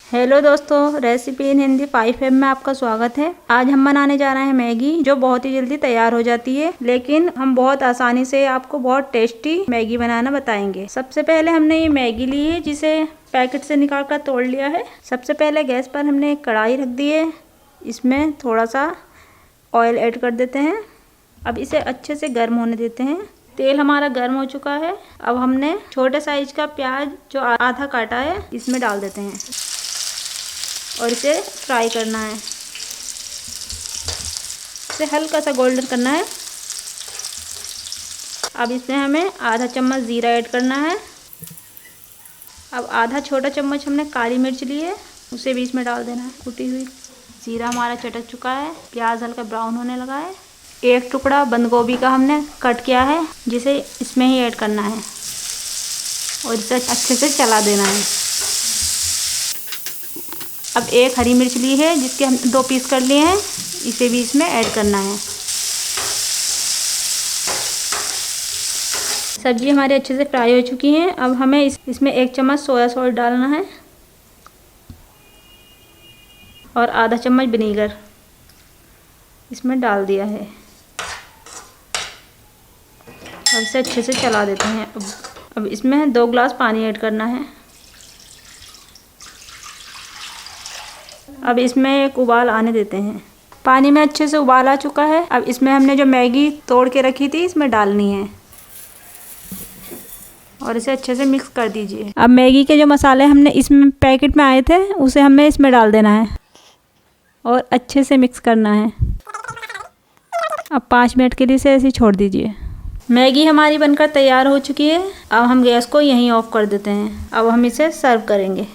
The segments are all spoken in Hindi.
हेलो दोस्तों, रेसिपी इन हिंदी 5M में आपका स्वागत है। आज हम बनाने जा रहे हैं मैगी, जो बहुत ही जल्दी तैयार हो जाती है, लेकिन हम बहुत आसानी से आपको बहुत टेस्टी मैगी बनाना बताएंगे। सबसे पहले हमने ये मैगी ली है, जिसे पैकेट से निकाल कर तोड़ लिया है। सबसे पहले गैस पर हमने एक कढ़ाई रख दी है, इसमें थोड़ा सा ऑयल ऐड कर देते हैं। अब इसे अच्छे से गर्म होने देते हैं। तेल हमारा गर्म हो चुका है। अब हमने छोटे साइज का प्याज जो आधा काटा है इसमें डाल देते हैं और इसे फ्राई करना है। इसे हल्का सा गोल्डन करना है। अब इसमें हमें आधा चम्मच ज़ीरा ऐड करना है। अब आधा छोटा चम्मच हमने काली मिर्च ली है, उसे भी इसमें डाल देना है कुटी हुई। ज़ीरा हमारा चटक चुका है, प्याज हल्का ब्राउन होने लगा है। एक टुकड़ा बंद गोभी का हमने कट किया है, जिसे इसमें ही ऐड करना है और इसे अच्छे से चला देना है। अब एक हरी मिर्च ली है, जिसके हम 2 पीस कर लिए हैं, इसे भी इसमें ऐड करना है। सब्जी हमारी अच्छे से फ्राई हो चुकी है। अब हमें इसमें 1 चम्मच सोया सॉस डालना है और आधा चम्मच विनेगर इसमें डाल दिया है। अब इसे अच्छे से चला देते हैं। अब इसमें 2 गिलास पानी ऐड करना है। अब इसमें एक उबाल आने देते हैं। पानी में अच्छे से उबाल आ चुका है। अब इसमें हमने जो मैगी तोड़ के रखी थी इसमें डालनी है और इसे अच्छे से मिक्स कर दीजिए। अब मैगी के जो मसाले हमने इसमें पैकेट में आए थे उसे हमें इसमें डाल देना है और अच्छे से मिक्स करना है। अब 5 मिनट के लिए इसे ऐसे ही छोड़ दीजिए। मैगी हमारी बनकर तैयार हो चुकी है। अब हम गैस को यहीं ऑफ कर देते हैं। अब हम इसे सर्व करेंगे।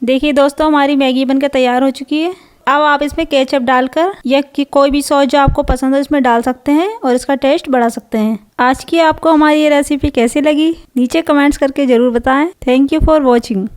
देखिए दोस्तों, हमारी मैगी बनकर तैयार हो चुकी है। अब आप इसमें केचप डालकर या कि कोई भी सॉस जो आपको पसंद हो इसमें डाल सकते हैं और इसका टेस्ट बढ़ा सकते हैं। आज की आपको हमारी ये रेसिपी कैसी लगी नीचे कमेंट्स करके ज़रूर बताएं। Thank you for watching.